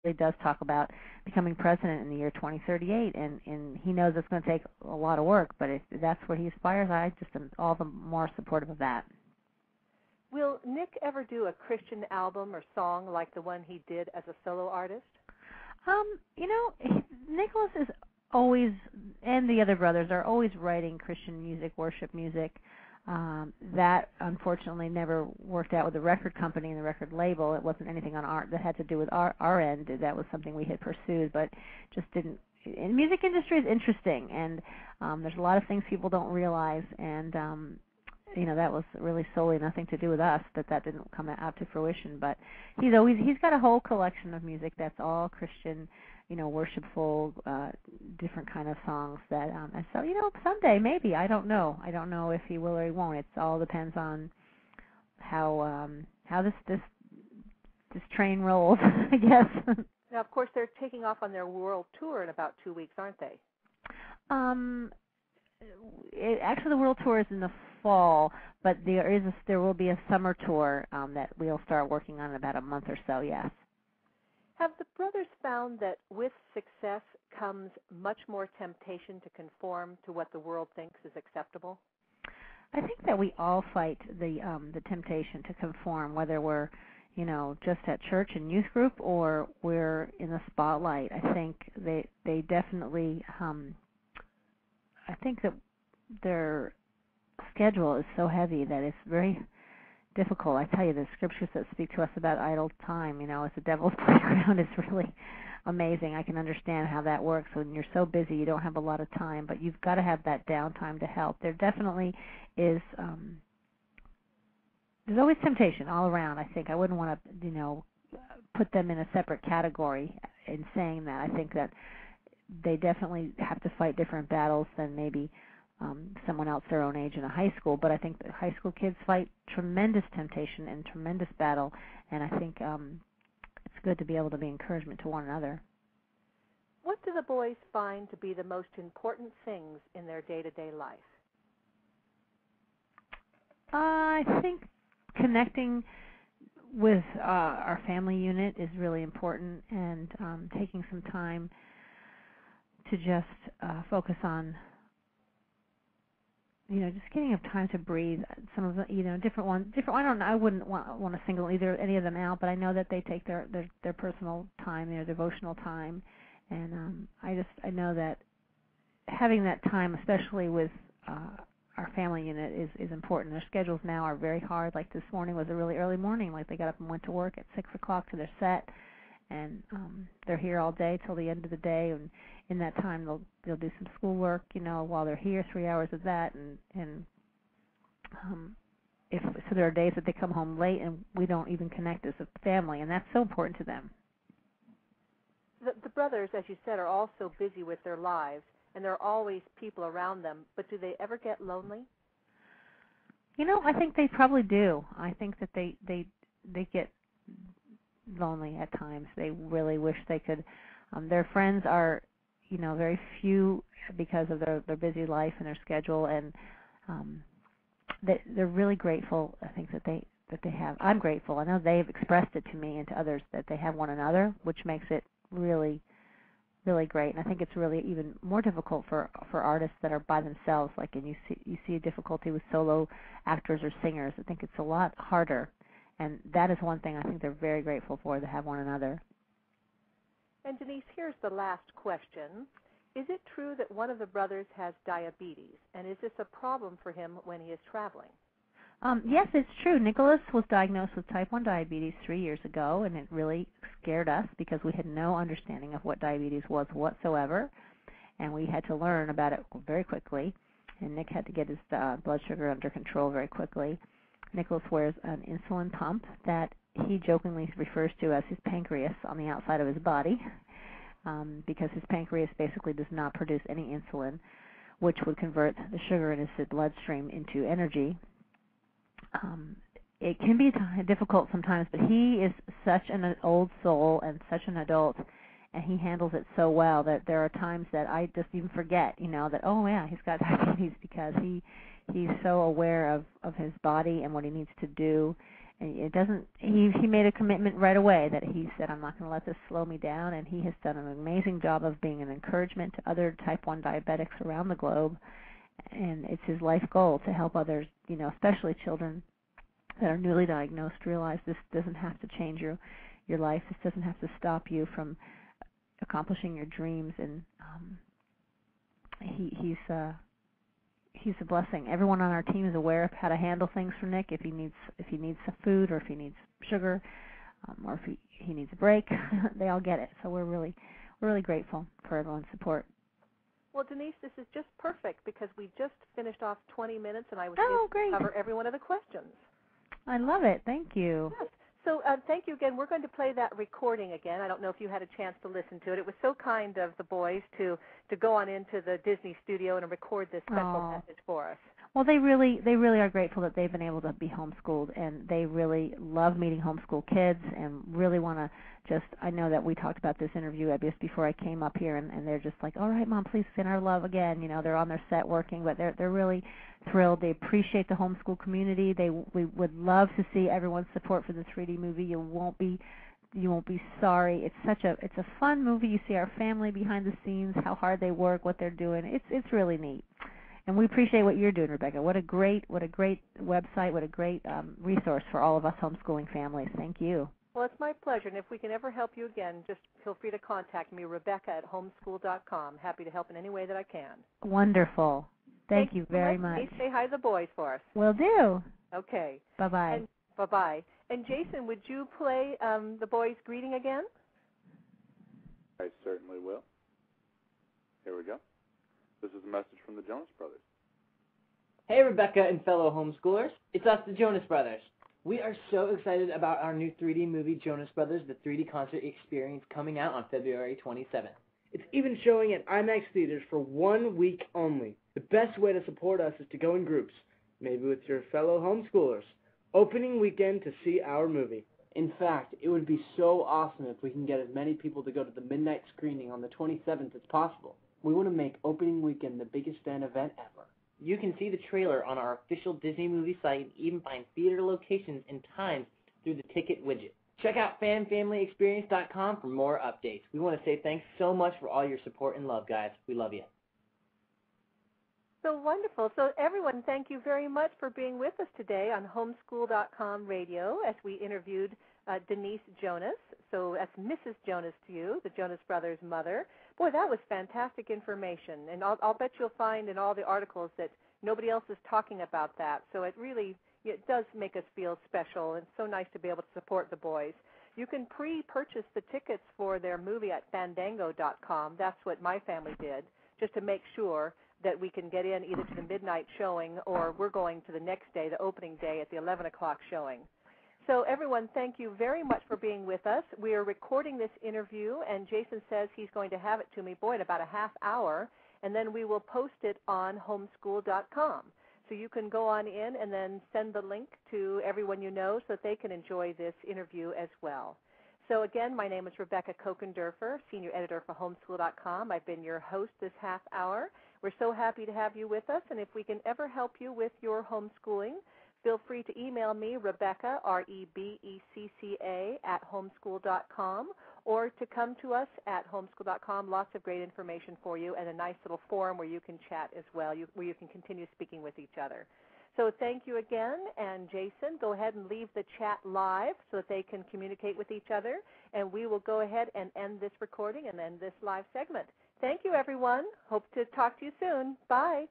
really does talk about becoming president in the year 2038, and he knows it's going to take a lot of work, but if that's what he aspires, I just am all the more supportive of that. Will Nick ever do a Christian album or song like the one he did as a solo artist? Nicholas is always, and the other brothers are always writing Christian music, worship music. That unfortunately never worked out with the record company and the record label. It wasn't anything on that had to do with our end. That was something we had pursued, but just didn't. And music industry is interesting, and there's a lot of things people don't realize, and that was really solely nothing to do with us, that didn't come out to fruition. But he's got a whole collection of music that's all Christian, worshipful, different kind of songs that, and so, someday maybe, I don't know if he will or he won't. It all depends on how this train rolls, I guess. Now, of course, they're taking off on their world tour in about 2 weeks, aren't they? Actually, the world tour is in the fall, but there will be a summer tour that we'll start working on in about a month or so. Yes. Have the brothers found that with success comes much more temptation to conform to what the world thinks is acceptable? I think that we all fight the temptation to conform, whether we're just at church and youth group or we're in the spotlight. I think they definitely. I think that their schedule is so heavy that it's very difficult. I tell you, the scriptures that speak to us about idle time, it's the devil's playground, is really amazing. I can understand how that works. When you're so busy, you don't have a lot of time, but you've got to have that downtime to help. There definitely is. There's always temptation all around. I think I wouldn't want to, put them in a separate category in saying that. I think that they definitely have to fight different battles than maybe someone else their own age in a high school. But I think that high school kids fight tremendous temptation and tremendous battle, and I think it's good to be able to be encouragement to one another. What do the boys find to be the most important things in their day-to-day life? I think connecting with our family unit is really important, and taking some time to just focus on, just getting up time to breathe. Some of the, different ones. I don't know. I wouldn't want to single any of them out, but I know that they take their personal time, their devotional time, and I know that having that time, especially with our family unit, is important. Their schedules now are very hard. Like this morning was a really early morning. Like they got up and went to work at 6 o'clock to their set, and they're here all day till the end of the day, and in that time they'll do some schoolwork, while they're here, 3 hours of that, and if so there are days that they come home late and we don't even connect as a family, and that's so important to them. The brothers, as you said, are all so busy with their lives, and there are always people around them, but do they ever get lonely? I think they probably do. I think that they get lonely at times. They really wish they could. Their friends are, very few because of their busy life and their schedule, and they're really grateful. I think that they have. I'm grateful. I know they've expressed it to me and to others that they have one another, which makes it really, really great. And I think it's really even more difficult for artists that are by themselves. Like, and you see a difficulty with solo actors or singers. I think it's a lot harder. And that is one thing I think they're very grateful for, to have one another. And Denise, here's the last question. Is it true that one of the brothers has diabetes? And is this a problem for him when he is traveling? Yes, it's true. Nicholas was diagnosed with type 1 diabetes 3 years ago, and it really scared us because we had no understanding of what diabetes was whatsoever, and we had to learn about it very quickly. And Nick had to get his blood sugar under control very quickly. Nicholas wears an insulin pump that he jokingly refers to as his pancreas on the outside of his body, because his pancreas basically does not produce any insulin, which would convert the sugar in his bloodstream into energy. It can be difficult sometimes, but he is such an old soul and such an adult, and he handles it so well that there are times that I just even forget, that, oh yeah, he's got diabetes, because he's so aware of his body and what he needs to do, it doesn't. He made a commitment right away that he said, I'm not going to let this slow me down, and he has done an amazing job of being an encouragement to other type 1 diabetics around the globe, and it's his life goal to help others, especially children that are newly diagnosed, realize this doesn't have to change your life. This doesn't have to stop you from accomplishing your dreams, and he's a blessing. Everyone on our team is aware of how to handle things for Nick. If he needs some food, or if he needs sugar, or if he needs a break, they all get it. So we're really grateful for everyone's support. Well, Denise, this is just perfect because we just finished off 20 minutes, and I was able great. to cover every one of the questions. I love it. Thank you. Yes. So thank you again. We're going to play that recording again. I don't know if you had a chance to listen to it. It was so kind of the boys to go on into the Disney studio and record this special message for us. Well, they really are grateful that they've been able to be homeschooled, and they really love meeting homeschool kids and really want to I know that we talked about this interview just before I came up here, and they're just like, all right, Mom, please send our love again. They're on their set working, but they're really thrilled. They appreciate the homeschool community. We would love to see everyone's support for the 3D movie. You won't be sorry. It's a fun movie. You see our family behind the scenes, how hard they work, what they're doing. It's really neat. And we appreciate what you're doing, Rebecca. What a great website, what a great resource for all of us homeschooling families. Thank you. Well, it's my pleasure. And if we can ever help you again, just feel free to contact me, Rebecca@homeschool.com. Happy to help in any way that I can. Wonderful. Thank you very much. Please say hi to the boys for us. Will do. Okay. Bye-bye. Bye-bye. And Jason, would you play the boys' greeting again? I certainly will. Here we go. This is a message from the Jonas Brothers. Hey, Rebecca and fellow homeschoolers. It's us, the Jonas Brothers. We are so excited about our new 3D movie, Jonas Brothers, the 3D Concert Experience, coming out on February 27th. It's even showing at IMAX theaters for 1 week only. The best way to support us is to go in groups, maybe with your fellow homeschoolers. Opening weekend to see our movie. In fact, it would be so awesome if we can get as many people to go to the midnight screening on the 27th as possible. We want to make opening weekend the biggest fan event ever. You can see the trailer on our official Disney movie site and even find theater locations and times through the ticket widget. Check out fanfamilyexperience.com for more updates. We want to say thanks so much for all your support and love, guys. We love you. So wonderful. So everyone, thank you very much for being with us today on Homeschool.com radio as we interviewed Denise Jonas. So that's Mrs. Jonas to you, the Jonas Brothers' mother. Boy, that was fantastic information. And I'll bet you'll find in all the articles that nobody else is talking about that. So it does make us feel special, and it's so nice to be able to support the boys. You can pre-purchase the tickets for their movie at Fandango.com. That's what my family did, just to make sure that we can get in either to the midnight showing or we're going to the next day, the opening day at the 11 o'clock showing. So everyone, thank you very much for being with us. We are recording this interview, and Jason says he's going to have it to me, in about a half hour, and then we will post it on homeschool.com. So you can go on in and then send the link to everyone you know so that they can enjoy this interview as well. So again, my name is Rebecca Kokendorfer, Senior Editor for Homeschool.com. I've been your host this half hour. We're so happy to have you with us, and if we can ever help you with your homeschooling, feel free to email me, Rebecca, REBECCA, @homeschool.com, or to come to us at homeschool.com. Lots of great information for you and a nice little forum where you can chat as well, where you can continue speaking with each other. So thank you again, and Jason, go ahead and leave the chat live so that they can communicate with each other, and we will go ahead and end this recording and end this live segment. Thank you, everyone. Hope to talk to you soon. Bye.